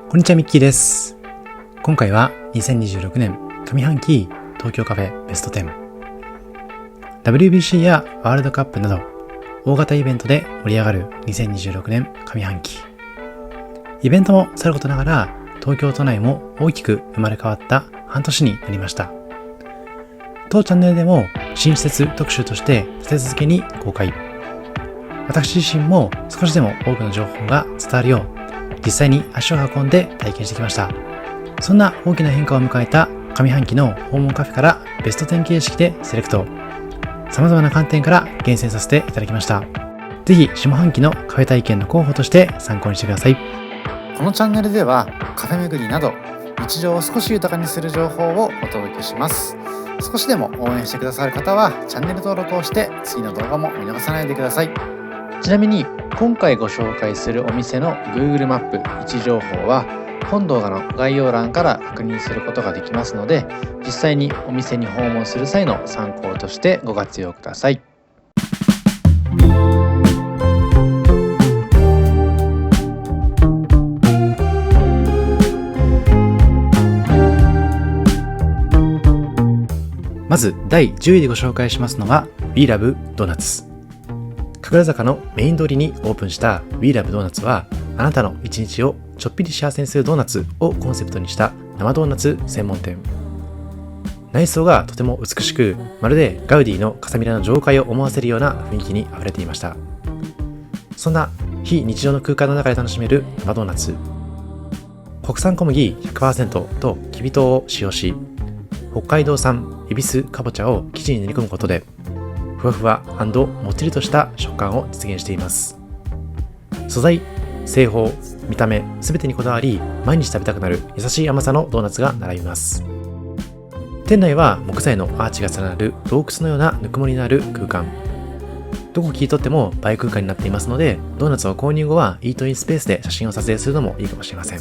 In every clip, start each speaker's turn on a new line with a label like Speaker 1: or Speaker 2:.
Speaker 1: こんにちは、ミッキーです。今回は2026年上半期東京カフェベスト10、WBC やワールドカップなど大型イベントで盛り上がる2026年上半期。イベントもさることながら東京都内も大きく生まれ変わった半年になりました。当チャンネルでも新施設特集として立て続けに公開。私自身も少しでも多くの情報が伝わるよう実際に足を運んで体験してきました。そんな大きな変化を迎えた上半期の訪問カフェからベスト10形式でセレクト。様々な観点から厳選させていただきました。ぜひ下半期のカフェ体験の候補として参考にしてください。
Speaker 2: このチャンネルではカフェ巡りなど日常を少し豊かにする情報をお届けします。少しでも応援してくださる方はチャンネル登録をして次の動画も見逃さないでください。ちなみに今回ご紹介するお店の Google マップ位置情報は本動画の概要欄から確認することができますので、実際にお店に訪問する際の参考としてご活用ください。
Speaker 1: まず第10位でご紹介しますのは We Love Donuts。神楽坂のメイン通りにオープンした We Love Donuts は、あなたの一日をちょっぴり幸せにするドーナツをコンセプトにした生ドーナツ専門店。内装がとても美しく、まるでガウディのカサミラの上階を思わせるような雰囲気にあふれていました。そんな非日常の空間の中で楽しめる生ドーナツ。国産小麦 100% ときび糖を使用し、北海道産恵比寿かぼちゃを生地に練り込むことでふわふわ&もっちりとした食感を実現しています。素材、製法、見た目すべてにこだわり、毎日食べたくなる優しい甘さのドーナツが並びます。店内は木材のアーチが連なる洞窟のようなぬくもりのある空間。どこ切り取っても映え空間になっていますので、ドーナツを購入後はイートインスペースで写真を撮影するのもいいかもしれません。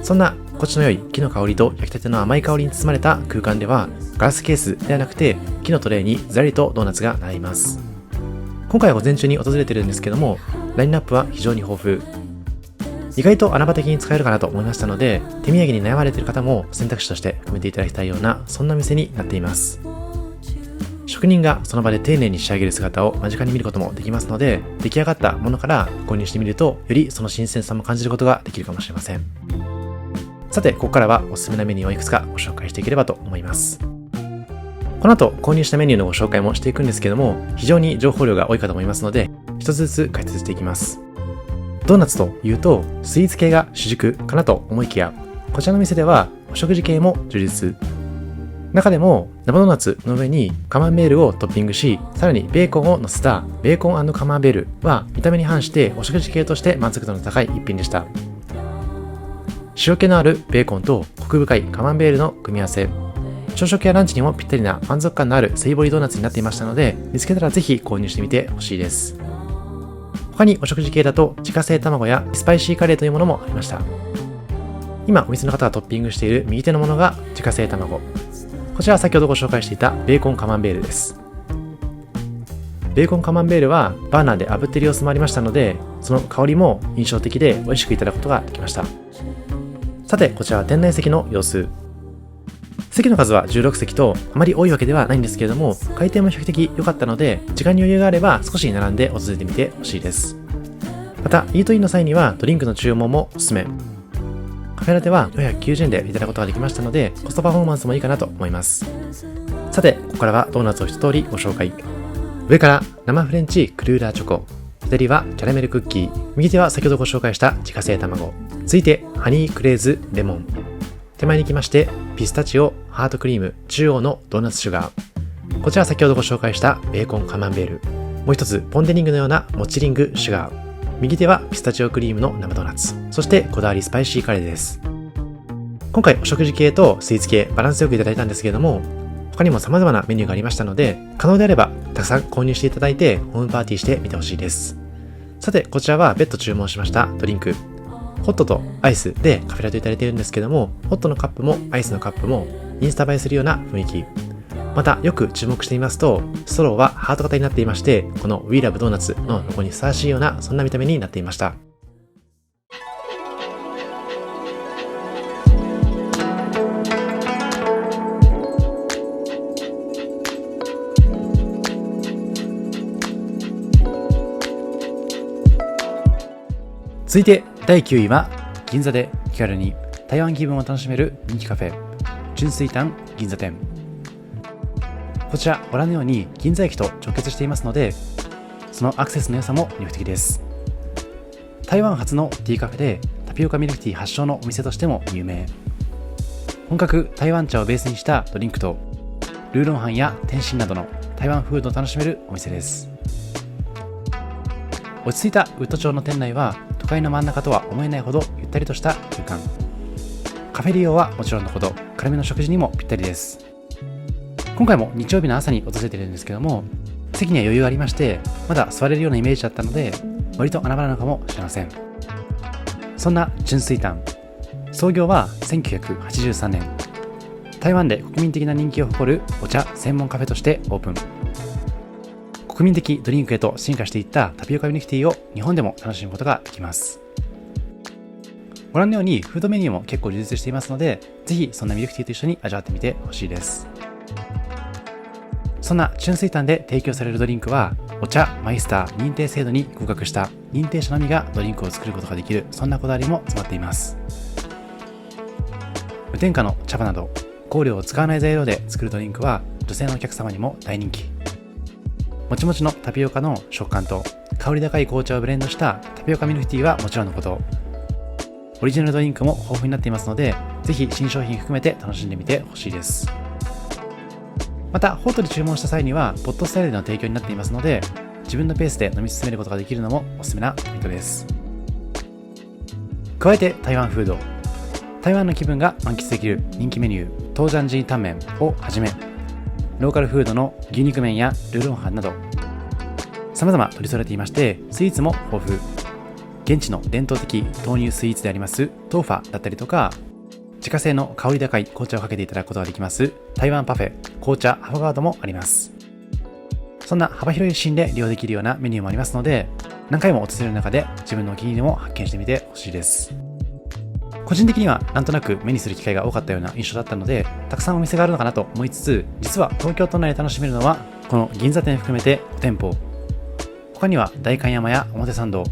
Speaker 1: そんな心地の良い木の香りと焼きたての甘い香りに包まれた空間では、ガラスケースではなくて木のトレイにずらりとドーナツが並びます。今回は午前中に訪れてるんですけども、ラインナップは非常に豊富。意外と穴場的に使えるかなと思いましたので、手土産に悩まれている方も選択肢として含めていただきたいような、そんな店になっています。職人がその場で丁寧に仕上げる姿を間近に見ることもできますので、出来上がったものから購入してみると、よりその新鮮さも感じることができるかもしれません。さて、ここからはおすすめなメニューをいくつかご紹介していければと思います。この後購入したメニューのご紹介もしていくんですけども、非常に情報量が多いかと思いますので、一つずつ解説していきます。ドーナツというとスイーツ系が主軸かなと思いきや、こちらの店ではお食事系も充実。中でも生ドーナツの上にカマンベールをトッピングし、さらにベーコンを乗せたベーコン&カマンベールは見た目に反してお食事系として満足度の高い一品でした。塩気のあるベーコンとコク深いカマンベールの組み合わせ。朝食やランチにもぴったりな満足感のあるセイボリードーナツになっていましたので、見つけたらぜひ購入してみてほしいです。他にお食事系だと自家製卵やスパイシーカレーというものもありました。今お店の方がトッピングしている右手のものが自家製卵。こちらは先ほどご紹介していたベーコンカマンベールです。ベーコンカマンベールはバーナーで炙っている様子もありましたので、その香りも印象的で美味しくいただくことができました。さて、こちらは店内席の様子。席の数は16席とあまり多いわけではないんですけれども、回転も比較的良かったので、時間に余裕があれば少し並んで訪れてみてほしいです。また、イートインの際にはドリンクの注文もおすすめ。カフェラテは490円でいただくことができましたので、コストパフォーマンスもいいかなと思います。さて、ここからはドーナツを一通りご紹介。上から生フレンチクルーラーチョコ、左はキャラメルクッキー、右手は先ほどご紹介した自家製卵、続いてハニークレーズレモン、手前に来ましてピスタチオハートクリーム中央のドーナツシュガー、こちらは先ほどご紹介したベーコンカマンベール、もう一つポンデリングのようなモチリングシュガー、右手はピスタチオクリームの生ドーナツ、そしてこだわりスパイシーカレーです。今回お食事系とスイーツ系バランスよくいただいたんですけれども、他にも様々なメニューがありましたので、可能であればたくさん購入していただいてホームパーティーしてみてほしいです。さて、こちらは別途注文しましたドリンク、ホットとアイスでカフェラテいただいているんですけども、ホットのカップもアイスのカップもインスタ映えするような雰囲気。またよく注目していますと、ストローはハート型になっていまして、この We Love Donuts のロゴにふさわしいような、そんな見た目になっていました。続いて第9位は、銀座で気軽に台湾気分を楽しめる人気カフェ、春水堂銀座店。こちらご覧のように銀座駅と直結していますので、そのアクセスの良さも魅力的です。台湾初のティーカフェでタピオカミルクティー発祥のお店としても有名。本格台湾茶をベースにしたドリンクとルーロンハンや天津などの台湾フードを楽しめるお店です。落ち着いたウッド調の店内は都会の真ん中とは思えないほどゆったりとした空間。カフェ利用はもちろんのほど軽めの食事にもぴったりです。今回も日曜日の朝に訪れているんですけども、席には余裕がありまして、まだ座れるようなイメージだったので割と穴場なのかもしれません。そんな春水堂、創業は1983年、台湾で国民的な人気を誇るお茶専門カフェとしてオープン。国民的ドリンクへと進化していったタピオカミルクティーを日本でも楽しむことができます。ご覧のようにフードメニューも結構充実していますので、ぜひそんなミルクティーと一緒に味わってみてほしいです。そんな春水堂で提供されるドリンクは、お茶マイスター認定制度に合格した認定者のみがドリンクを作ることができる、そんなこだわりも詰まっています。無添加の茶葉など香料を使わない材料で作るドリンクは女性のお客様にも大人気。もちもちのタピオカの食感と香り高い紅茶をブレンドしたタピオカミルクティーはもちろんのこと、オリジナルドリンクも豊富になっていますので、ぜひ新商品含めて楽しんでみてほしいです。またホートで注文した際にはポットスタイルでの提供になっていますので、自分のペースで飲み進めることができるのもおすすめなポイントです。加えて台湾フード、台湾の気分が満喫できる人気メニュー、トージャンジータンメンをはじめ、ローカルフードの牛肉麺やルーロンハンなど様々取り揃えていまして、スイーツも豊富。現地の伝統的豆乳スイーツでありますトーファだったりとか、自家製の香り高い紅茶をかけていただくことができます台湾パフェ紅茶アフォガードもあります。そんな幅広いシーンで利用できるようなメニューもありますので、何回も訪れる中で自分のお気に入りも発見してみてほしいです。個人的にはなんとなく目にする機会が多かったような印象だったので、たくさんお店があるのかなと思いつつ、実は東京都内で楽しめるのはこの銀座店含めて5店舗。他には代官山や表参道、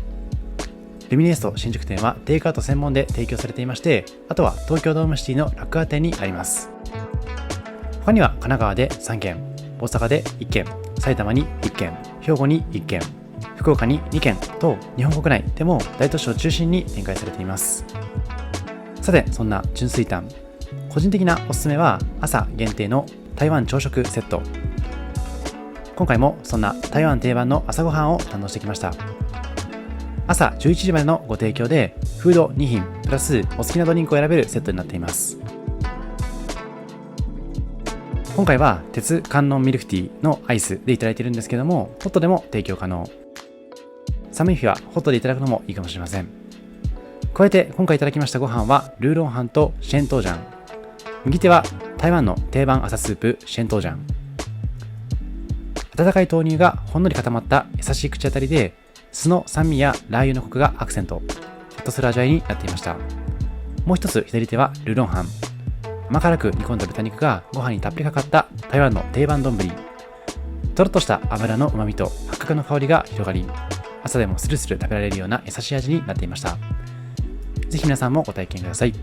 Speaker 1: ルミネエスト新宿店はテイクアウト専門で提供されていまして、あとは東京ドームシティのラックアー店にあります。他には神奈川で3軒、大阪で1軒、埼玉に1軒、兵庫に1軒、福岡に2軒と、日本国内でも大都市を中心に展開されています。さて、そんな春水堂、個人的なおすすめは朝限定の台湾朝食セット。今回もそんな台湾定番の朝ごはんを堪能してきました。朝11時までのご提供でフード2品プラスお好きなドリンクを選べるセットになっています。今回は鉄観音ミルクティーのアイスでいただいているんですけども、ホットでも提供可能。寒い日はホットでいただくのもいいかもしれません。加えて今回いただきましたご飯はルーロンハンとシェントージャン。右手は台湾の定番朝スープシェントージャン。温かい豆乳がほんのり固まった優しい口当たりで、酢の酸味やラー油のコクがアクセント、ほっとする味わいになっていました。もう一つ左手はルーロンハン。甘辛く煮込んだ豚肉がご飯にたっぷりかかった台湾の定番丼。とろっとした油の旨味と八角の香りが広がり、朝でもスルスル食べられるような優しい味になっていました。ぜひ皆さんもご体験ください。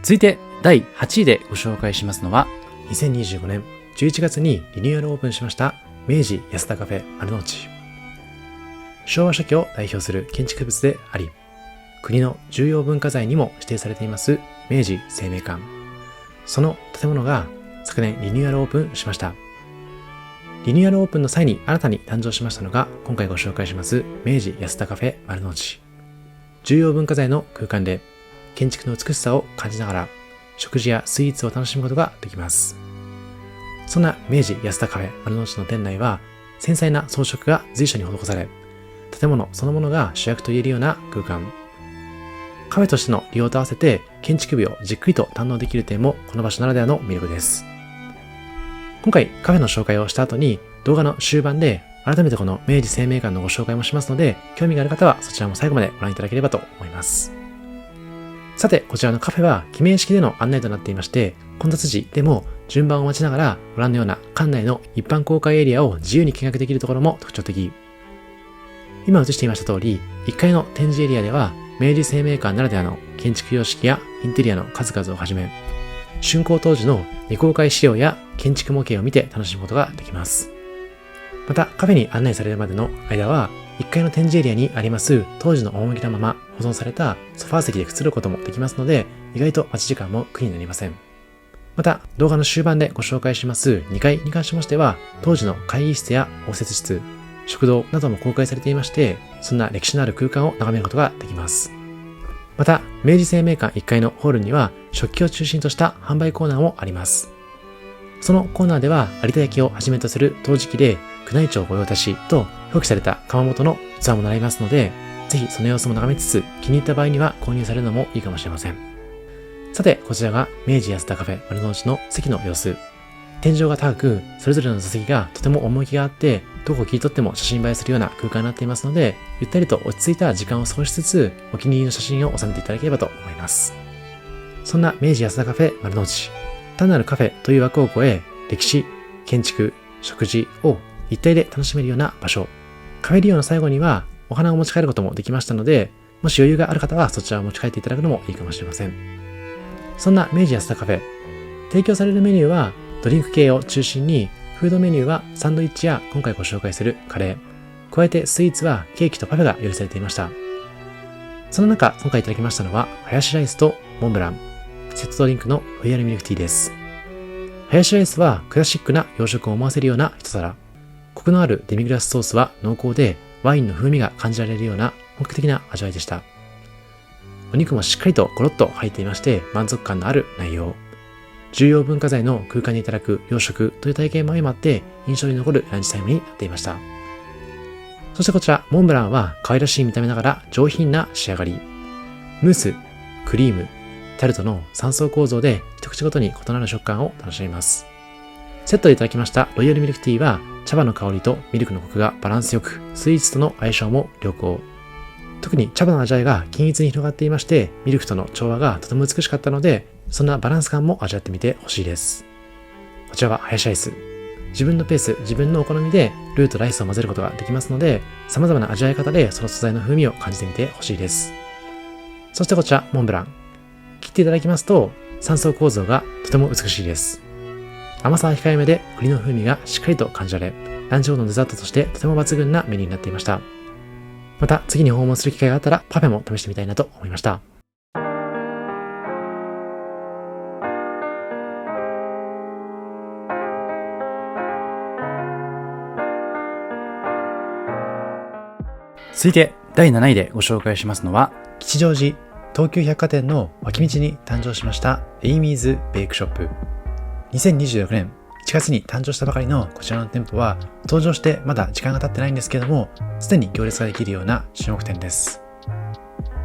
Speaker 1: 続いて第8位でご紹介しますのは、2025年11月にリニューアルオープンしました明治安田カフェ丸の内。昭和初期を代表する建築物であり、国の重要文化財にも指定されています明治生命館。その建物が昨年リニューアルオープンしました。リニューアルオープンの際に新たに誕生しましたのが、今回ご紹介します明治安田カフェ丸の内。重要文化財の空間で建築の美しさを感じながら食事やスイーツを楽しむことができます。そんな明治安田カフェ丸の内の店内は繊細な装飾が随所に施され、建物そのものが主役と言えるような空間。カフェとしての利用と合わせて建築美をじっくりと堪能できる点もこの場所ならではの魅力です。今回カフェの紹介をした後に動画の終盤で改めてこの明治生命館のご紹介もしますので、興味がある方はそちらも最後までご覧いただければと思います。さて、こちらのカフェは記名式での案内となっていまして、混雑時でも順番を待ちながらご覧のような館内の一般公開エリアを自由に見学できるところも特徴的。今映していました通り、1階の展示エリアでは明治生命館ならではの建築様式やインテリアの数々をはじめ、竣工当時の未公開資料や建築模型を見て楽しむことができます。またカフェに案内されるまでの間は、1階の展示エリアにあります当時の趣のまま保存されたソファー席でくつろぐこともできますので、意外と待ち時間も苦になりません。また動画の終盤でご紹介します2階に関しましては、当時の会議室や応接室、食堂なども公開されていまして、そんな歴史のある空間を眺めることができます。また明治生命館1階のホールには食器を中心とした販売コーナーもあります。そのコーナーでは有田焼をはじめとする陶磁器で宮内庁御用達と表記された窯元の器も並びますので、ぜひその様子も眺めつつ気に入った場合には購入されるのもいいかもしれません。さて、こちらが明治安田カフェ丸の内の席の様子。天井が高く、それぞれの座席がとても趣があって、どこを切り取っても写真映えするような空間になっていますので、ゆったりと落ち着いた時間を過ごしつつ、お気に入りの写真を収めていただければと思います。そんな明治安田カフェ丸の内、単なるカフェという枠を超え、歴史、建築、食事を一体で楽しめるような場所。カフェ利用の最後にはお花を持ち帰ることもできましたので、もし余裕がある方はそちらを持ち帰っていただくのもいいかもしれません。そんな明治安田カフェ、提供されるメニューはドリンク系を中心に、フードメニューはサンドイッチや今回ご紹介するカレー、加えてスイーツはケーキとパフェが用意されていました。その中、今回いただきましたのはハヤシライスとモンブラン、セットドリンクのロイヤルミルクティーです。ハヤシライスはクラシックな洋食を思わせるような一皿。コクのあるデミグラスソースは濃厚でワインの風味が感じられるような本格的な味わいでした。お肉もしっかりとゴロッと入っていまして満足感のある内容。重要文化財の空間にいただく洋食という体験も相まって印象に残るランチタイムになっていました。そしてこちらモンブランは可愛らしい見た目ながら上品な仕上がり。ムース、クリーム、タルトの3層構造で一口ごとに異なる食感を楽しめます。セットでいただきましたロイヤルミルクティーは茶葉の香りとミルクのコクがバランスよく、スイーツとの相性も良好。特に茶葉の味わいが均一に広がっていまして、ミルクとの調和がとても美しかったので、そんなバランス感も味わってみてほしいです。こちらはハヤシライス。自分のペース、自分のお好みでルーとライスを混ぜることができますので、様々な味わい方でその素材の風味を感じてみてほしいです。そしてこちらモンブラン。切っていただきますと3層構造がとても美しいです。甘さは控えめで栗の風味がしっかりと感じられ、ランチ後のデザートとしてとても抜群なメニューになっていました。また次に訪問する機会があったらパフェも試してみたいなと思いました。続いて第7位でご紹介しますのは、吉祥寺東急百貨店の脇道に誕生しましたエイミーズベイクショップ。2026年1月に誕生したばかりのこちらの店舗は、登場してまだ時間が経ってないんですけども、すでに行列ができるような注目店です。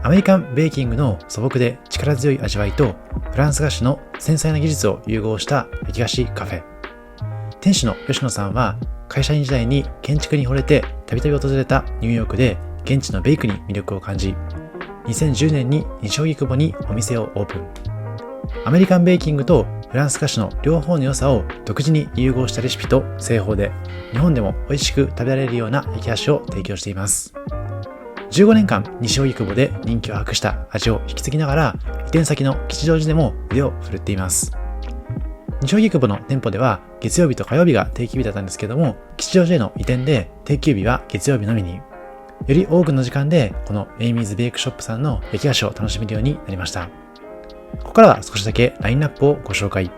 Speaker 1: アメリカンベーキングの素朴で力強い味わいと、フランス菓子の繊細な技術を融合した焼き菓子カフェ。店主の吉野さんは、会社員時代に建築に惚れてたびたび訪れたニューヨークで現地のベイクに魅力を感じ、2010年に西荻窪にお店をオープン。アメリカンベーキングとフランス菓子の両方の良さを独自に融合したレシピと製法で、日本でも美味しく食べられるような焼き菓子を提供しています。15年間西荻窪で人気を博した味を引き継ぎながら、移転先の吉祥寺でも腕を振るっています。西荻窪の店舗では月曜日と火曜日が定休日だったんですけども、吉祥寺への移転で定休日は月曜日のみに、より多くの時間でこのエイミーズベイクショップさんの焼き菓子を楽しめるようになりました。ここからは少しだけラインナップをご紹介。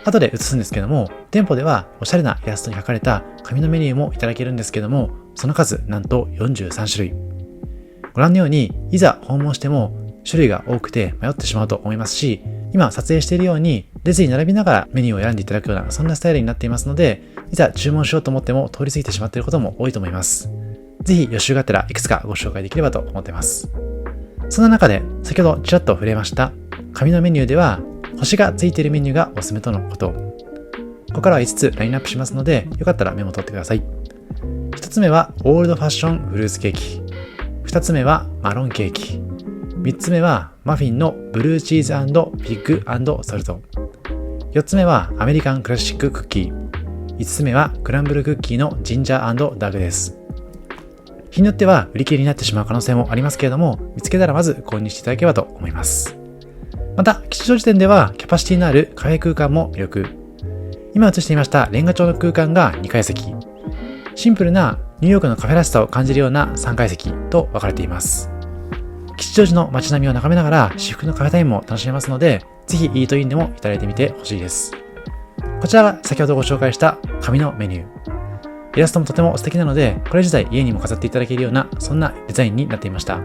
Speaker 1: 後で映すんですけども、店舗ではおしゃれなイラストに描かれた紙のメニューもいただけるんですけども、その数なんと43種類。ご覧のように、いざ訪問しても種類が多くて迷ってしまうと思いますし、今撮影しているように列に並びながらメニューを選んでいただくような、そんなスタイルになっていますので、いざ注文しようと思っても通り過ぎてしまっていることも多いと思います。ぜひ予習があったらいくつかご紹介できればと思っています。そんな中で先ほどちらっと触れました紙のメニューでは星がついているメニューがおすすめとのこと。ここからは5つラインナップしますので、よかったらメモを取ってください。1つ目はオールドファッションフルーツケーキ。2つ目はマロンケーキ。3つ目はマフィンのブルーチーズ&ピッグ&ソルト。4つ目はアメリカンクラシッククッキー。5つ目はクランブルクッキーのジンジャー&ダークです。日によっては売り切れになってしまう可能性もありますけれども、見つけたらまず購入していただければと思います。また、吉祥寺店ではキャパシティのあるカフェ空間も魅力。今映していましたレンガ調の空間が2階席。シンプルなニューヨークのカフェらしさを感じるような3階席と分かれています。吉祥寺の街並みを眺めながら至福のカフェタイムも楽しめますので、ぜひイートインでもいただいてみてほしいです。こちらが先ほどご紹介した紙のメニュー。イラストもとても素敵なので、これ自体家にも飾っていただけるような、そんなデザインになっていました。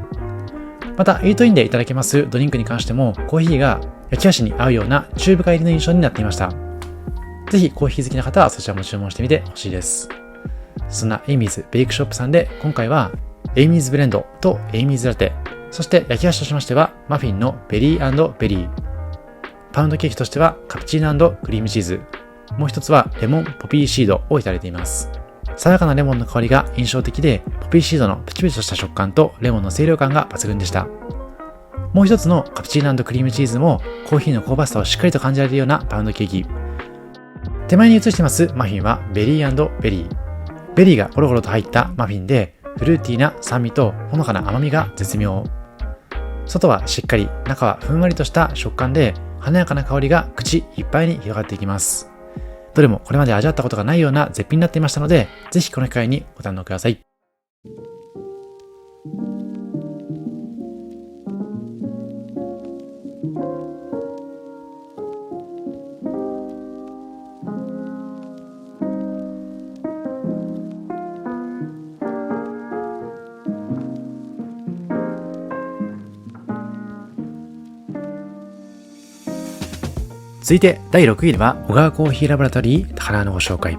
Speaker 1: また、イートインでいただけますドリンクに関しても、コーヒーが焼き菓子に合うような中深入りの印象になっていました。ぜひコーヒー好きな方はそちらも注文してみてほしいです。そんなエイミーズベイクショップさんで、今回はエイミーズブレンドとエイミーズラテ、そして焼き菓子としましてはマフィンのベリー&ベリー。パウンドケーキとしてはカプチーノ&クリームチーズ。もう一つはレモンポピーシードをいただいています。爽やかなレモンの香りが印象的で、ポピーシードのプチプチとした食感とレモンの清涼感が抜群でした。もう一つのカプチーノ&クリームチーズもコーヒーの香ばしさをしっかりと感じられるようなパウンドケーキ。手前に映していますマフィンはベリー&ベリー。ベリーがゴロゴロと入ったマフィンで、フルーティーな酸味とほのかな甘みが絶妙。外はしっかり、中はふんわりとした食感で、華やかな香りが口いっぱいに広がっていきます。どれもこれまで味わったことがないような絶品になっていましたので、ぜひこの機会にご堪能ください。続いて第6位では小川コーヒーラボラトリー高輪のご紹介。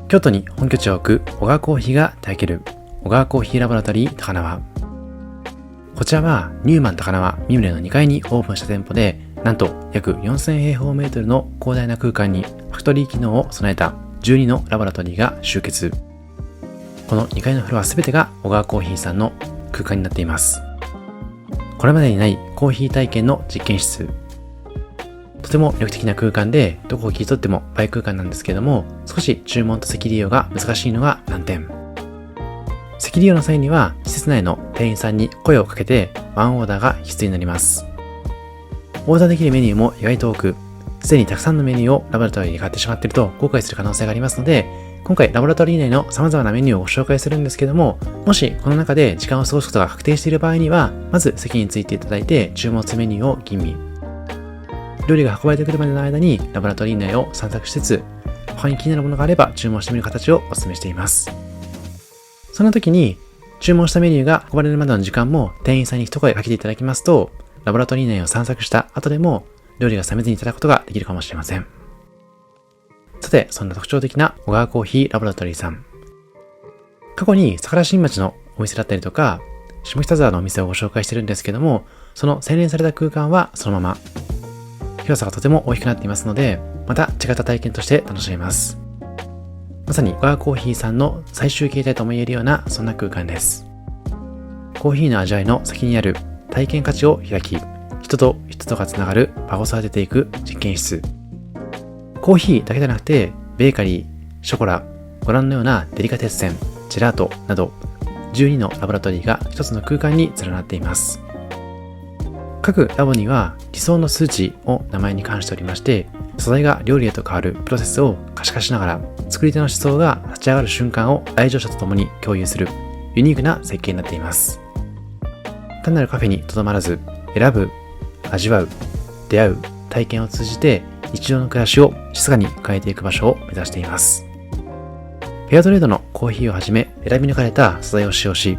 Speaker 1: 京都に本拠地を置く小川コーヒーが手掛ける小川コーヒーラボラトリー高輪。こちらはニューマン高輪ミムレの2階にオープンした店舗で、なんと約4000平方メートルの広大な空間にファクトリー機能を備えた12のラボラトリーが集結。この2階のフロアすべてが小川コーヒーさんの空間になっています。これまでにないコーヒー体験の実験室。とても魅力的な空間で、どこを切り取っても映え空間なんですけれども、少し注文と席利用が難しいのが難点。席利用の際には、施設内の店員さんに声をかけて、ワンオーダーが必須になります。オーダーできるメニューも意外と多く、すでにたくさんのメニューをラボラトリーで買ってしまっていると後悔する可能性がありますので、今回ラボラトリー内の様々なメニューをご紹介するんですけども、もしこの中で時間を過ごすことが確定している場合には、まず席についていただいて注文するメニューを吟味。料理が運ばれてくるまでの間にラボラトリー内を散策しつつ、他に気になるものがあれば注文してみる形をお勧めしています。そんな時に注文したメニューが運ばれるまでの時間も店員さんに一声かけていただきますと、ラボラトリー内を散策した後でも料理が冷めずにいただくことができるかもしれません。さて、そんな特徴的な小川コーヒーラボラトリーさん。過去に桜新町のお店だったりとか、下北沢のお店をご紹介してるんですけども、その洗練された空間はそのまま。広さがとても大きくなっていますので、また違った体験として楽しめます。まさに小川コーヒーさんの最終形態とも言えるようなそんな空間です。コーヒーの味わいの先にある体験価値を開き、人と人とがつながる場を育てていく実験室。コーヒーだけでなくて、ベーカリー、ショコラ、ご覧のようなデリカテッセン、ジェラートなど、12のラボラトリーが一つの空間に連なっています。各ラボには理想の数値を名前に関しておりまして、素材が料理へと変わるプロセスを可視化しながら、作り手の思想が立ち上がる瞬間を来場者と共に共有するユニークな設計になっています。単なるカフェにとどまらず、選ぶ、味わう、出会う、体験を通じて日常の暮らしを静かに変えていく場所を目指しています。フェアトレードのコーヒーをはじめ選び抜かれた素材を使用し、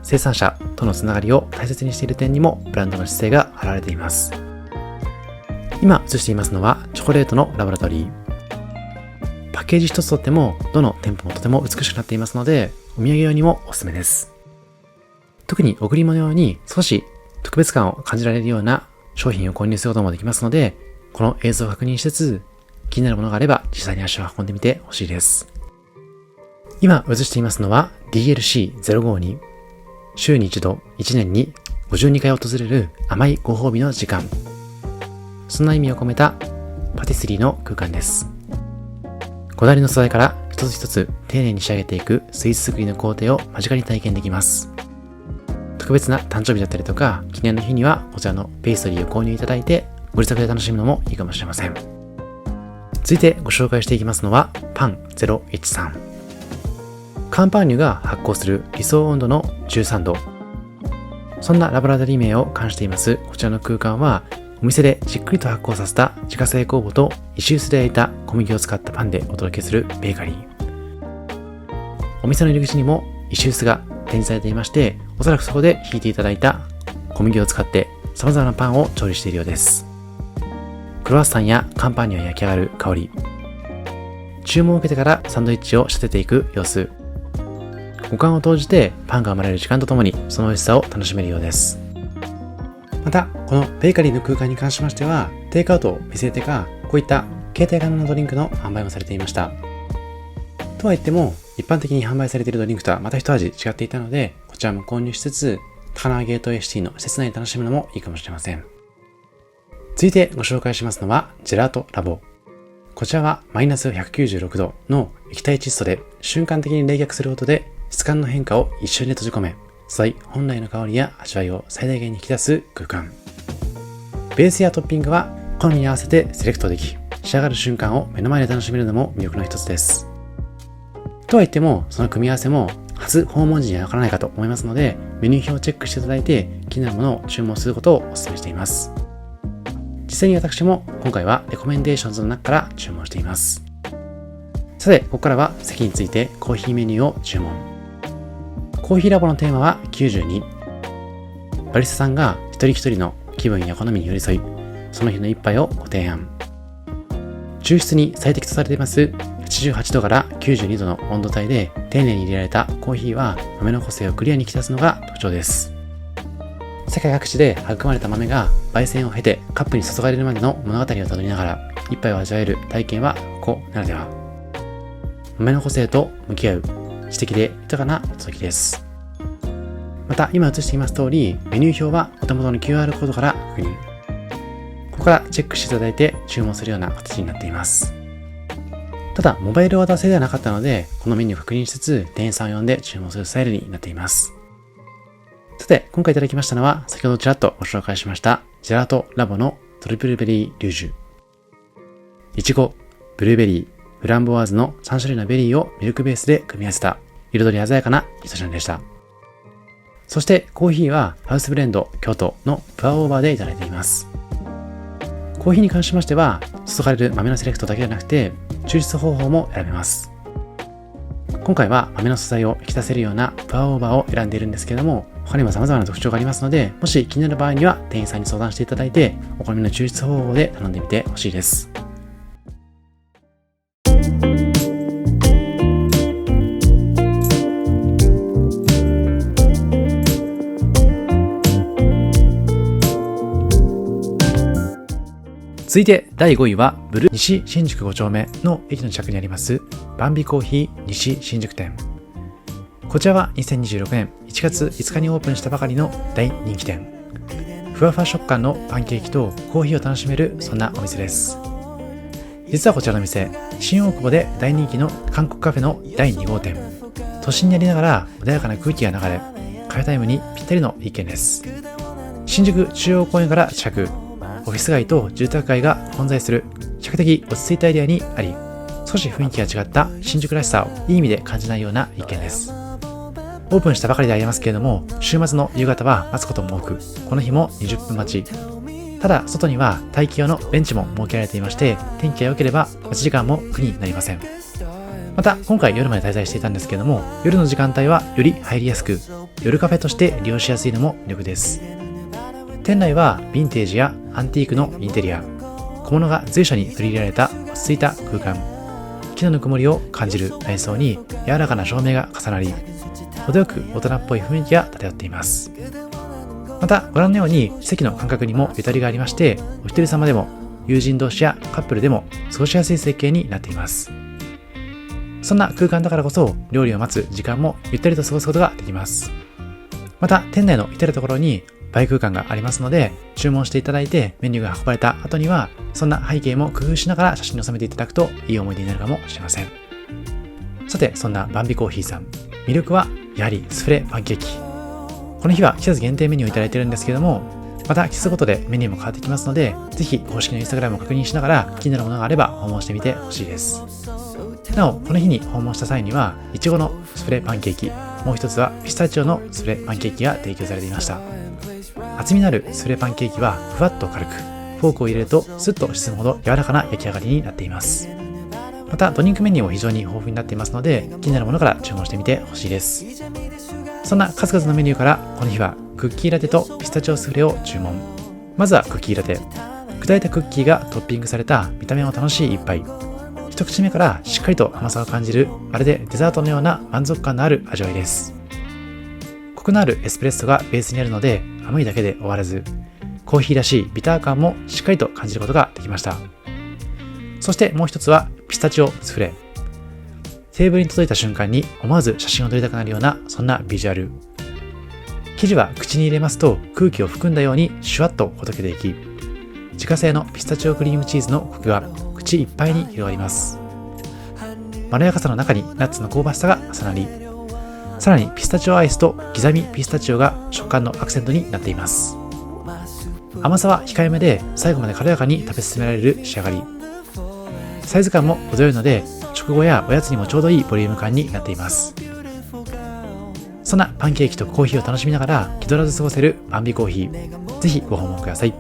Speaker 1: 生産者とのつながりを大切にしている点にもブランドの姿勢が現れています。今映していますのはチョコレートのラボラトリー。パッケージ一つとってもどの店舗もとても美しくなっていますので、お土産用にもおすすめです。特に贈り物用に少し特別感を感じられるような商品を購入することもできますので、この映像を確認しつつ気になるものがあれば実際に足を運んでみてほしいです。今映していますのは DLC052。週に一度、1年に52回訪れる甘いご褒美の時間。そんな意味を込めたパティスリーの空間です。こだわりの素材から一つ一つ丁寧に仕上げていくスイーツ作りの工程を間近に体験できます。特別な誕生日だったりとか、記念の日にはこちらのペーストリーを購入いただいて、ご自宅で楽しむのもいいかもしれません。続いてご紹介していきますのは、パン013。乾パン乳が発酵する理想温度の13度。そんなラボラトリー名を冠していますこちらの空間は、お店でじっくりと発酵させた自家製酵母と石臼で焼いた小麦を使ったパンでお届けするベーカリー。お店の入り口にも石臼が展示されていまして、おそらくそこでひいていただいた小麦を使って様々なパンを調理しているようです。クロワッサンや乾パンには焼き上がる香り。注文を受けてからサンドイッチを仕立てていく様子。五感を投じてパンが生まれる時間とともにその美味しさを楽しめるようです。また、このベーカリーの空間に関しましては、テイクアウトを見据えてか、こういった携帯可能なドリンクの販売もされていました。とは言っても、一般的に販売されているドリンクとはまた一味違っていたので、こちらも購入しつつ、高輪ゲートウェイシティの施設内で楽しむのもいいかもしれません。続いてご紹介しますのは、ジェラートラボ。こちらはマイナス196度の液体窒素で瞬間的に冷却することで質感の変化を一瞬で閉じ込め、素材本来の香りや味わいを最大限に引き出す空間。ベースやトッピングは好みに合わせてセレクトでき、仕上がる瞬間を目の前で楽しめるのも魅力の一つです。とは言っても、その組み合わせも初訪問時にはわからないかと思いますので、メニュー表をチェックしていただいて気になるものを注文することをお勧めしています。実際に私も今回はレコメンデーションズの中から注文しています。さて、ここからは席についてコーヒーメニューを注文。コーヒーラボのテーマは92。バリスタさんが一人一人の気分や好みに寄り添い、その日の一杯をご提案。抽出に最適とされています88度から92度の温度帯で丁寧に入れられたコーヒーは豆の個性をクリアに引き出すのが特徴です。世界各地で育まれた豆が焙煎を経てカップに注がれるまでの物語をたどりながら一杯を味わえる体験はここならでは。豆の個性と向き合う知的で豊かなひとときです。また今映しています通り、メニュー表はお手元の QR コードから確認。ここからチェックしていただいて注文するような形になっています。ただ、モバイルオーダー制ではなかったので、このメニューを確認しつつ、店員さんを呼んで注文するスタイルになっています。さて、今回いただきましたのは、先ほどちらっとご紹介しました、ジェラートラボのトリプルベリーリュージュ。いちご、ブルーベリー、フランボワーズの3種類のベリーをミルクベースで組み合わせた、彩り鮮やかな一品でした。そしてコーヒーはハウスブレンド京都のプアオーバーでいただいています。コーヒーに関しましては、注がれる豆のセレクトだけではなくて、抽出方法も選べます。今回は豆の素材を引き出せるようなプアオーバーを選んでいるんですけれども、他にも様々な特徴がありますので、もし気になる場合には店員さんに相談していただいて、お好みの抽出方法で頼んでみてほしいです。続いて第5位はブルー西新宿5丁目の駅の近くにありますバンビコーヒー西新宿店。こちらは2026年1月5日にオープンしたばかりの大人気店。ふわふわ食感のパンケーキとコーヒーを楽しめるそんなお店です。実はこちらの店、新大久保で大人気の韓国カフェの第2号店。都心にありながら穏やかな空気が流れ、カフェタイムにぴったりの一軒です。新宿中央公園から近く、オフィス街と住宅街が混在する比較的落ち着いたエリアにあり、少し雰囲気が違った新宿らしさをいい意味で感じないような一軒です。オープンしたばかりでありますけれども、週末の夕方は待つことも多く、この日も20分待ち。ただ、外には待機用のベンチも設けられていまして、天気が良ければ待ち時間も苦になりません。また、今回夜まで滞在していたんですけれども、夜の時間帯はより入りやすく、夜カフェとして利用しやすいのも魅力です。店内はヴィンテージやアンティークのインテリア、小物が随所に取り入れられた落ち着いた空間、木のぬくもりを感じる内装に柔らかな照明が重なり、程よく大人っぽい雰囲気が漂っています。また、ご覧のように席の間隔にもゆとりがありまして、お一人様でも友人同士やカップルでも過ごしやすい設計になっています。そんな空間だからこそ料理を待つ時間もゆったりと過ごすことができます。また店内の至るところに売空間がありますので、注文していただいてメニューが運ばれた後にはそんな背景も工夫しながら写真に収めていただくといい思い出になるかもしれません。さて、そんなバンビコーヒーさん、魅力はやはりスフレパンケーキ。この日は季節限定メニューをいただいているんですけども、また季節ごとでメニューも変わってきますので、ぜひ公式のインスタグラムを確認しながら気になるものがあれば訪問してみてほしいです。なお、この日に訪問した際には、いちごのスフレパンケーキ、もう一つはピスタチオのスフレパンケーキが提供されていました。厚みのあるスフレパンケーキはふわっと軽く、フォークを入れるとスッと沈むほど柔らかな焼き上がりになっています。またドリンクメニューも非常に豊富になっていますので、気になるものから注文してみてほしいです。そんな数々のメニューからこの日はクッキーラテとピスタチオスフレを注文。まずはクッキーラテ。砕いたクッキーがトッピングされた見た目も楽しい一杯。一口目からしっかりと甘さを感じる、まるでデザートのような満足感のある味わいです。コクのあるエスプレッソがベースにあるので、甘いだけで終わらず、コーヒーらしいビター感もしっかりと感じることができました。そしてもう一つはピスタチオスフレ。テーブルに届いた瞬間に思わず写真を撮りたくなるような、そんなビジュアル。生地は口に入れますと空気を含んだようにシュワッとほどけていき、自家製のピスタチオクリームチーズのコクが口いっぱいに広がります。まろやかさの中にナッツの香ばしさが重なり、さらにピスタチオアイスと刻みピスタチオが食感のアクセントになっています。甘さは控えめで最後まで軽やかに食べ進められる仕上がり。サイズ感も程よいので食後やおやつにもちょうどいいボリューム感になっています。そんなパンケーキとコーヒーを楽しみながら気取らず過ごせるバンビコーヒー、ぜひご訪問ください。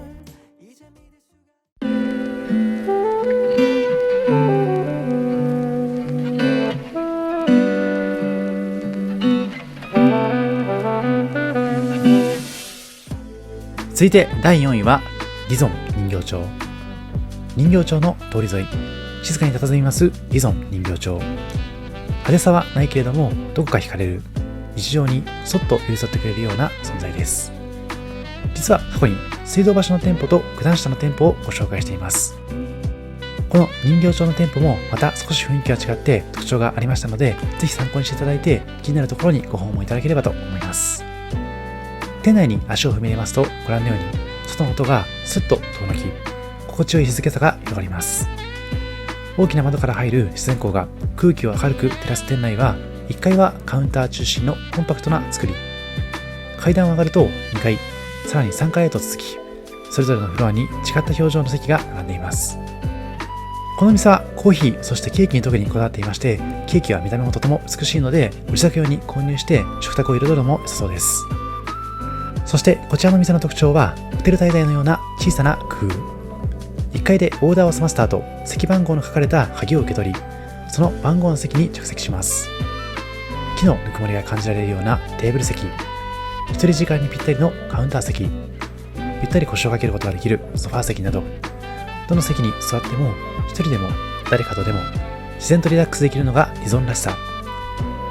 Speaker 1: 続いて第4位はリゾン人形町。人形町の通り沿い、静かに佇みますリゾン人形町。派手さはないけれどもどこか惹かれる、日常にそっと寄り添ってくれるような存在です。実は過去に水道橋の店舗と九段下の店舗をご紹介しています。この人形町の店舗もまた少し雰囲気が違って特徴がありましたので、ぜひ参考にしていただいて気になるところにご訪問いただければと思います。店内に足を踏み入れますと、ご覧のように外の音がスッと遠のき、心地よい静けさが広がります。大きな窓から入る自然光が空気を明るく照らす店内は、1階はカウンター中心のコンパクトな作り、階段を上がると2階、さらに3階へと続き、それぞれのフロアに違った表情の席が並んでいます。この店はコーヒー、そしてケーキに特にこだわっていまして、ケーキは見た目もとても美しいのでご自宅用に購入して食卓を彩るのも良さそうです。そしてこちらの店の特徴はホテル滞在のような小さな工夫。1階でオーダーを済ませた後、席番号の書かれた鍵を受け取り、その番号の席に着席します。木のぬくもりが感じられるようなテーブル席、一人時間にぴったりのカウンター席、ゆったり腰を掛けることができるソファー席など、どの席に座っても一人でも誰かとでも自然とリラックスできるのがリゾンらしさ。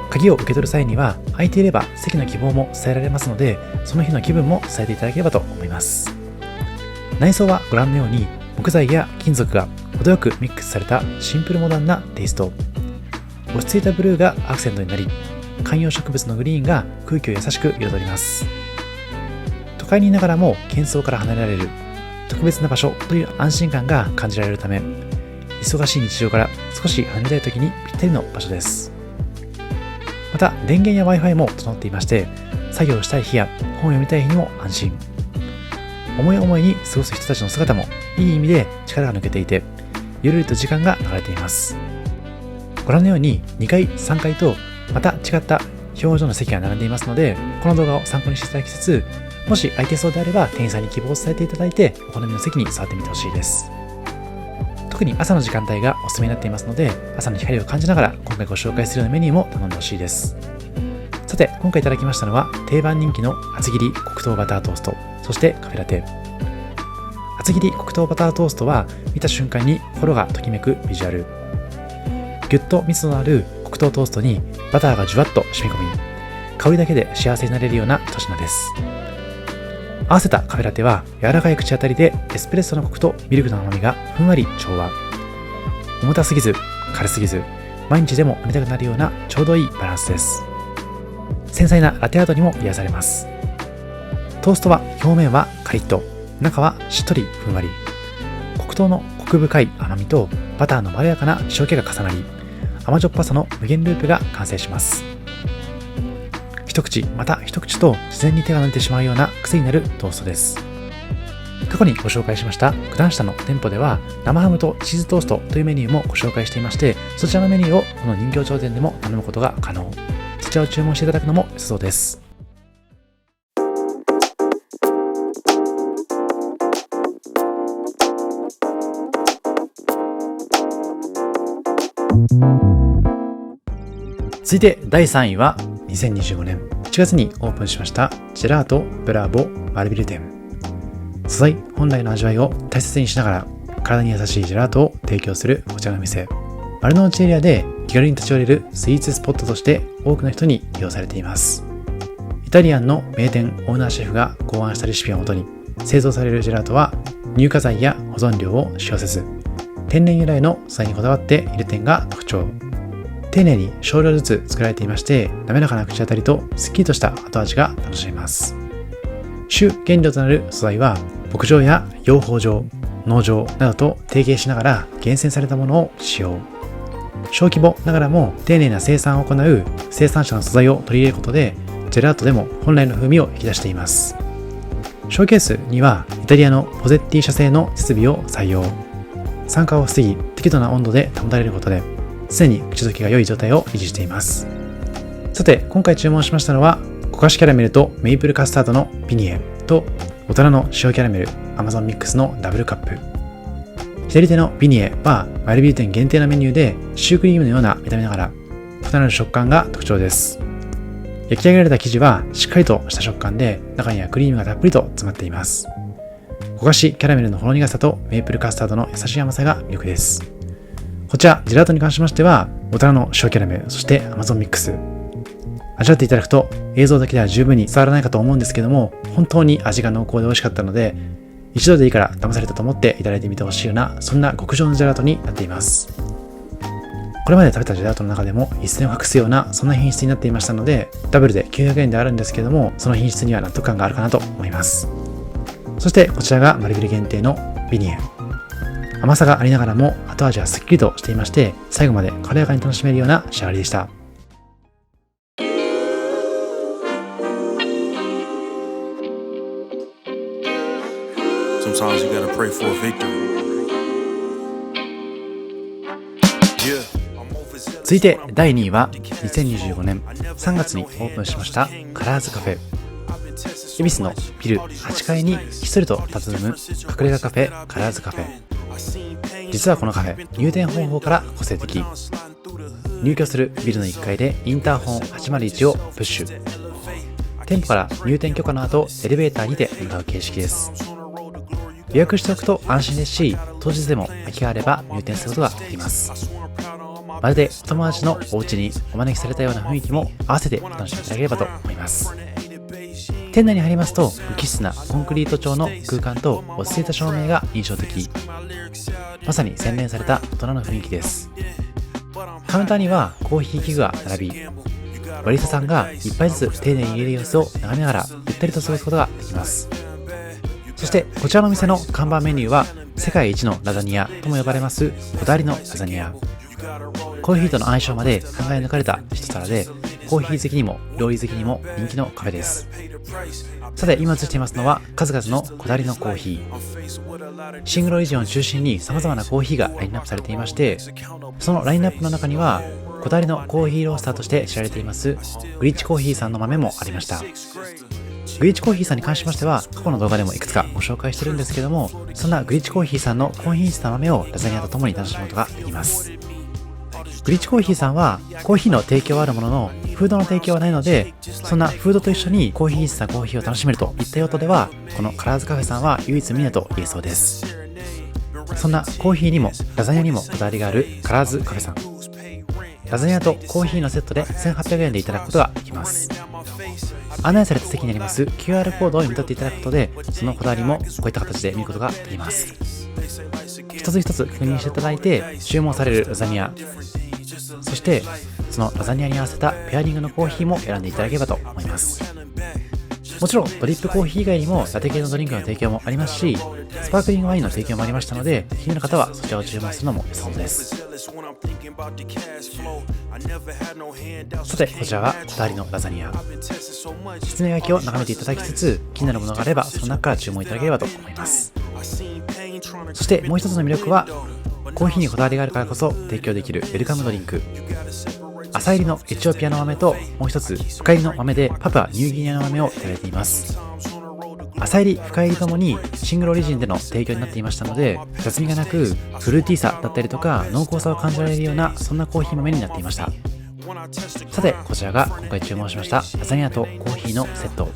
Speaker 1: 鍵を受け取る際には空いていれば席の希望も伝えられますので、その日の気分も伝えていただければと思います。内装はご覧のように木材や金属が程よくミックスされたシンプルモダンなテイスト。落ち着いたブルーがアクセントになり、観葉植物のグリーンが空気を優しく彩ります。都会にいながらも喧騒から離れられる特別な場所という安心感が感じられるため、忙しい日常から少し離れたい時にぴったりの場所です。また電源や Wi-Fi も整っていまして、作業したい日や本を読みたい日にも安心。思い思いに過ごす人たちの姿もいい意味で力が抜けていて、ゆるりと時間が流れています。ご覧のように2階、3階とまた違った表情の席が並んでいますので、この動画を参考にしていただきつつ、もし空いてそうであれば店員さんに希望を伝えていただいて、お好みの席に座ってみてほしいです。特に朝の時間帯がおすすめになっていますので、朝の光を感じながら今回ご紹介するようなメニューも頼んでほしいです。さて、今回いただきましたのは定番人気の厚切り黒糖バタートースト、そしてカフェラテ。厚切り黒糖バタートーストは見た瞬間に心がときめくビジュアル。ぎゅっと密度のある黒糖トーストにバターがじゅわっと染み込み、香りだけで幸せになれるような一品です。合わせたカフェラテは柔らかい口当たりでエスプレッソのコクとミルクの甘みがふんわり調和。重たすぎず軽すぎず毎日でも飲みたくなるようなちょうどいいバランスです。繊細なラテアートにも癒されます。トーストは表面はカリッと、中はしっとりふんわり。黒糖のコク深い甘みとバターのまろやかな塩気が重なり、甘じょっぱさの無限ループが完成します。一口また一口と自然に手が伸びてしまうような癖になるトーストです。過去にご紹介しました九段下の店舗では生ハムとチーズトーストというメニューもご紹介していまして、そちらのメニューをこの人形町店でも頼むことが可能。そちらを注文していただくのも良さそうです。続いて第3位は2025年1月にオープンしましたジェラートブラボマルビル店。素材本来の味わいを大切にしながら体に優しいジェラートを提供するこちらの店。丸の内エリアで気軽に立ち寄れるスイーツスポットとして多くの人に利用されています。イタリアンの名店オーナーシェフが考案したレシピをもとに製造されるジェラートは乳化剤や保存料を使用せず天然由来の素材にこだわっている点が特徴。丁寧に少量ずつ作られていまして、滑らかな口当たりとすっきりとした後味が楽しめます。主原料となる素材は牧場や養蜂場、農場などと提携しながら厳選されたものを使用。小規模ながらも丁寧な生産を行う生産者の素材を取り入れることでジェラートでも本来の風味を引き出しています。ショーケースにはイタリアのポゼッティ社製の設備を採用。酸化を防ぎ適度な温度で保たれることで常に口どけが良い状態を維持しています。さて今回注文しましたのは焦がしキャラメルとメイプルカスタードのビニエと大人の塩キャラメルアマゾンミックスのダブルカップ。左手のビニエはマルビル店限定のメニューでシュークリームのような見た目ながら異なる食感が特徴です。焼き上げられた生地はしっかりとした食感で中にはクリームがたっぷりと詰まっています。焦がしキャラメルのほろ苦さとメイプルカスタードの優しい甘さが魅力です。こちらジェラートに関しましては大人の塩キャラメルそしてアマゾンミックス味わっていただくと映像だけでは十分に伝わらないかと思うんですけども、本当に味が濃厚で美味しかったので一度でいいから騙されたと思っていただいてみてほしいようなそんな極上のジェラートになっています。これまで食べたジェラートの中でも一線を画すようなそんな品質になっていましたのでダブルで900円であるんですけどもその品質には納得感があるかなと思います。そしてこちらがマルビル限定のビニエ。甘さがありながらも後味はすっきりとしていまして最後まで軽やかに楽しめるような仕上がりでした。続いて第2位は2025年3月にオープンしましたカラーズカフェ。恵比寿のビル8階にひっそりと佇む隠れ家カフェカラーズカフェ。実はこのカフェ入店方法から個性的。入居するビルの1階でインターホン801をプッシュ。店舗から入店許可の後エレベーターにて向かう形式です。予約しておくと安心ですし当日でも空きがあれば入店することができます。まるでお友達のお家にお招きされたような雰囲気も合わせてお楽しみいただければと思います。店内に入りますと無機質なコンクリート調の空間と落ち着いた照明が印象的。まさに洗練された大人の雰囲気です。カウンターにはコーヒー器具が並びバリスタさんが一杯ずつ丁寧に入れる様子を眺めながらゆったりと過ごすことができます。そしてこちらのお店の看板メニューは世界一のラザニアとも呼ばれますこだわりのラザニア。コーヒーとの相性まで考え抜かれた一皿でコーヒー好きにも料理好きにも人気のカフェです。さて今映していますのは数々のこだわりのコーヒー。シングルオリジンを中心に様々なコーヒーがラインナップされていましてそのラインナップの中にはこだわりのコーヒーロースターとして知られていますグリッチコーヒーさんの豆もありました。グリッチコーヒーさんに関しましては過去の動画でもいくつかご紹介してるんですけどもそんなグリッチコーヒーさんの高品質な豆をラザニアとともに楽しむことができます。グリッチコーヒーさんはコーヒーの提供はあるもののフードの提供はないのでそんなフードと一緒にコーヒー質なコーヒーを楽しめるといった用途ではこのカラーズカフェさんは唯一無二だと言えそうです。そんなコーヒーにもラザニアにもこだわりがあるカラーズカフェさん。ラザニアとコーヒーのセットで1800円でいただくことができます。案内された席にあります QR コードを読み取っていただくことでそのこだわりもこういった形で見ることができます。一つ一つ確認していただいて注文されるラザニアそしてそのラザニアに合わせたペアリングのコーヒーも選んでいただければと思います。もちろんドリップコーヒー以外にもラテ系のドリンクの提供もありますし、スパークリングワインの提供もありましたので、気になる方はそちらを注文するのも良さそうです。さて、こちらはこだわりのラザニア。説明書きを眺めていただきつつ、気になるものがあればその中から注文いただければと思います。そしてもう一つの魅力は、コーヒーにこだわりがあるからこそ提供できるウェルカムドリンク。朝入りのエチオピアの豆と、もう一つ深入りの豆でパプアニューギニアの豆をいただいています。朝入り深入りともにシングルオリジンでの提供になっていましたので、雑味がなくフルーティーさだったりとか濃厚さを感じられるような、そんなコーヒー豆になっていました。さて、こちらが今回注文しましたラザニアとコーヒーのセット。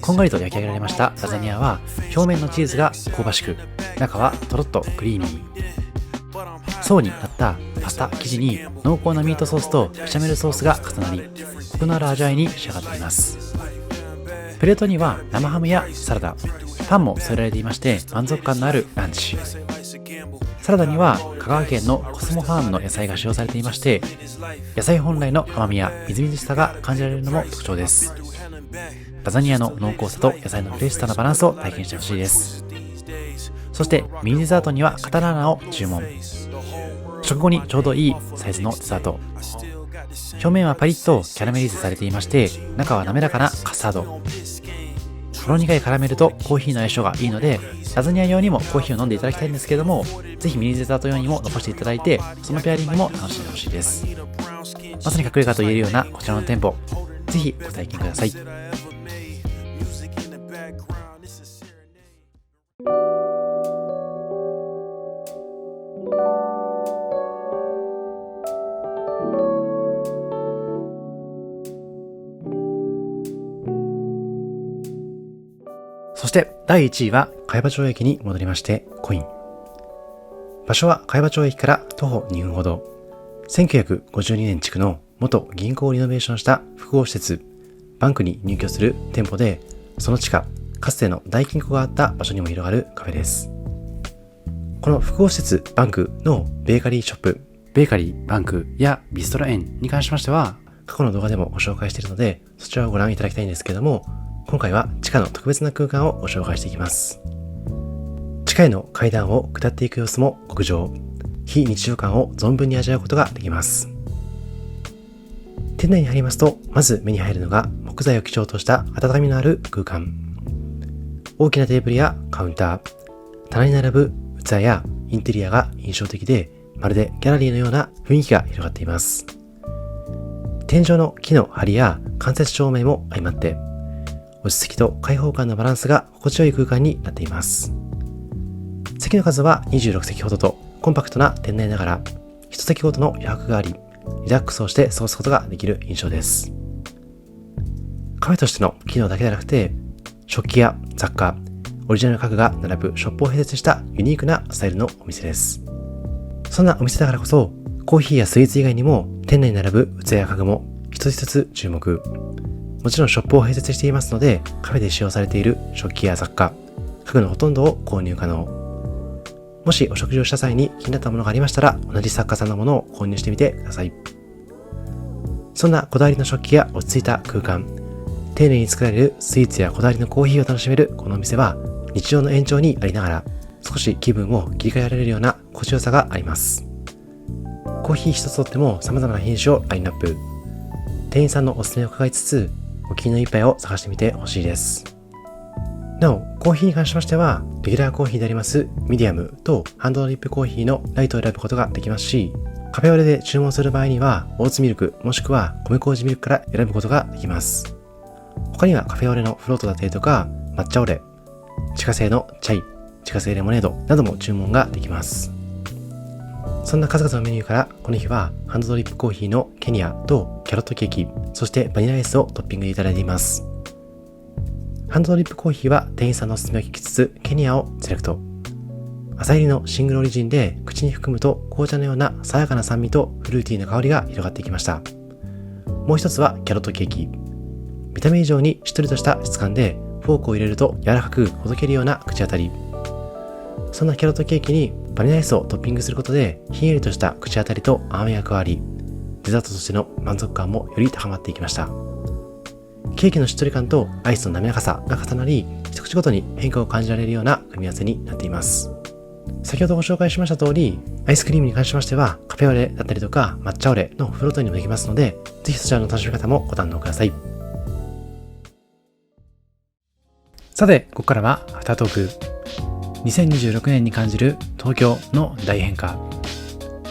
Speaker 1: こんがりと焼き上げられましたラザニアは、表面のチーズが香ばしく、中はとろっとクリーミー。層になったパスタ生地に濃厚なミートソースとベシャメルソースが重なり、コクのある味わいに仕上がっています。プレートには生ハムやサラダ、パンも添えられていまして、満足感のあるランチ。サラダには香川県のコスモファームの野菜が使用されていまして、野菜本来の甘みやみずみずしさが感じられるのも特徴です。ラザニアの濃厚さと野菜のフレッシュさのバランスを体験してほしいです。そしてミニデザートにはカタラーナを注文。食後にちょうどいいサイズのデザート。表面はパリッとキャラメリゼされていまして、中は滑らかなカスタード。ほろ苦いカラメルとコーヒーの相性がいいので、ラザニア用にもコーヒーを飲んでいただきたいんですけれども、ぜひミニデザート用にも残していただいて、そのペアリングも楽しんでほしいです。まさに隠れ家と言えるようなこちらの店舗、ぜひご体験ください。そして第1位は茅場町駅に戻りましてコイン。場所は茅場町駅から徒歩2分ほど。1952年築の元銀行をリノベーションした複合施設バンクに入居する店舗で、その地下、かつての大金庫があった場所にも広がるカフェです。この複合施設バンクのベーカリーショップ、ベーカリーバンクやビストロエンに関しましては、過去の動画でもご紹介しているので、そちらをご覧いただきたいんですけれども、今回は地下の特別な空間をご紹介していきます。地下への階段を下っていく様子も極上、非日常感を存分に味わうことができます。店内に入りますと、まず目に入るのが木材を基調とした温かみのある空間。大きなテーブルやカウンター、棚に並ぶ器やインテリアが印象的で、まるでギャラリーのような雰囲気が広がっています。天井の木の梁や間接照明も相まって、落ち着きと開放感のバランスが心地よい空間になっています。席の数は26席ほどとコンパクトな店内ながら、一席ごとの余白があり、リラックスをして過ごすことができる印象です。カフェとしての機能だけでなくて、食器や雑貨、オリジナル家具が並ぶショップを併設したユニークなスタイルのお店です。そんなお店だからこそ、コーヒーやスイーツ以外にも店内に並ぶ器や家具も一つ一つ注目。もちろんショップを併設していますので、カフェで使用されている食器や雑貨、家具のほとんどを購入可能。もしお食事をした際に気になったものがありましたら、同じ作家さんのものを購入してみてください。そんなこだわりの食器や落ち着いた空間、丁寧に作られるスイーツやこだわりのコーヒーを楽しめるこのお店は、日常の延長にありながら、少し気分を切り替えられるような心地よさがあります。コーヒー一つとっても様々な品種をラインナップ。店員さんのおすすめを伺いつつ、お気に入りの一杯を探してみてほしいです。なお、コーヒーに関しましては、レギュラーコーヒーでありますミディアムとハンドドリップコーヒーのライトを選ぶことができますし、カフェオレで注文する場合には、オーツミルクもしくは米麹ミルクから選ぶことができます。他にはカフェオレのフロートだったりとか、抹茶オレ、自家製のチャイ、自家製レモネードなども注文ができます。そんな数々のメニューから、この日はハンドドリップコーヒーのケニアとキャロットケーキ、そしてバニラアイスをトッピングでいただいています。ハンドドリップコーヒーは店員さんのおすすめを聞きつつ、ケニアをセレクト。朝入りのシングルオリジンで口に含むと紅茶のような爽やかな酸味とフルーティーな香りが広がってきました。もう一つはキャロットケーキ。見た目以上にしっとりとした質感で、フォークを入れると柔らかくほどけるような口当たり。そんなキャロットケーキにバニラアイスをトッピングすることでひんやりとした口当たりと甘みが加わり、デザートとしての満足感もより高まっていきました。ケーキのしっとり感とアイスの滑らかさが重なり、一口ごとに変化を感じられるような組み合わせになっています。先ほどご紹介しました通り、アイスクリームに関しましてはカフェオレだったりとか抹茶オレのフロートにもできますので、ぜひそちらの楽しみ方もご堪能ください。さて、ここからはアフタートーク。2026年に感じる東京の大変化。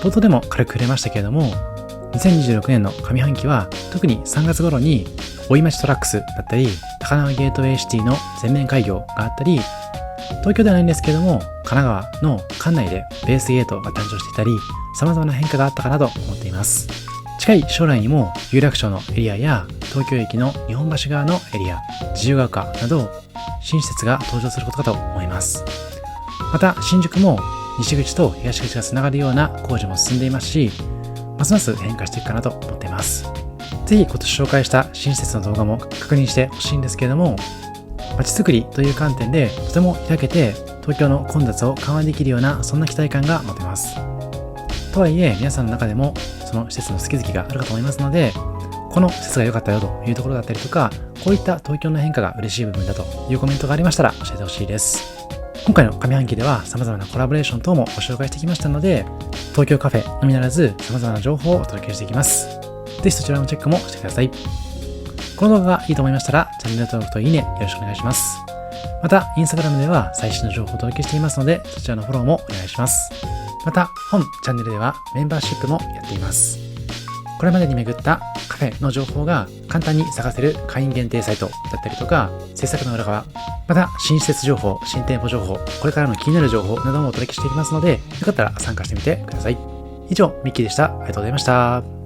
Speaker 1: 冒頭でも軽く触れましたけれども、2026年の上半期は特に3月頃に大井町トラックスだったり、高輪ゲートウェイシティの全面開業があったり、東京ではないんですけれども、神奈川の管内でベースゲートが誕生していたり、様々な変化があったかなと思っています。近い将来にも有楽町のエリアや東京駅の日本橋側のエリア、自由が丘など新施設が登場することかと思います。また新宿も西口と東口がつながるような工事も進んでいますし、ますます変化していくかなと思っています。ぜひ今年紹介した新施設の動画も確認してほしいんですけれども、街づくりという観点でとても開けて東京の混雑を緩和できるような、そんな期待感が持てます。とはいえ皆さんの中でもその施設の好き好きがあるかと思いますので、この施設が良かったよというところだったりとか、こういった東京の変化が嬉しい部分だというコメントがありましたら教えてほしいです。今回の上半期では様々なコラボレーション等もご紹介してきましたので、東京カフェのみならず様々な情報をお届けしていきます。ぜひそちらのチェックもしてください。この動画がいいと思いましたらチャンネル登録といいねよろしくお願いします。またインスタグラムでは最新の情報をお届けしていますので、そちらのフォローもお願いします。また本チャンネルではメンバーシップもやっています。これまでに巡ったカフェの情報が簡単に探せる会員限定サイトだったりとか、制作の裏側、また新施設情報、新店舗情報、これからの気になる情報などもお届けしていきますので、よかったら参加してみてください。以上、ミッキーでした。ありがとうございました。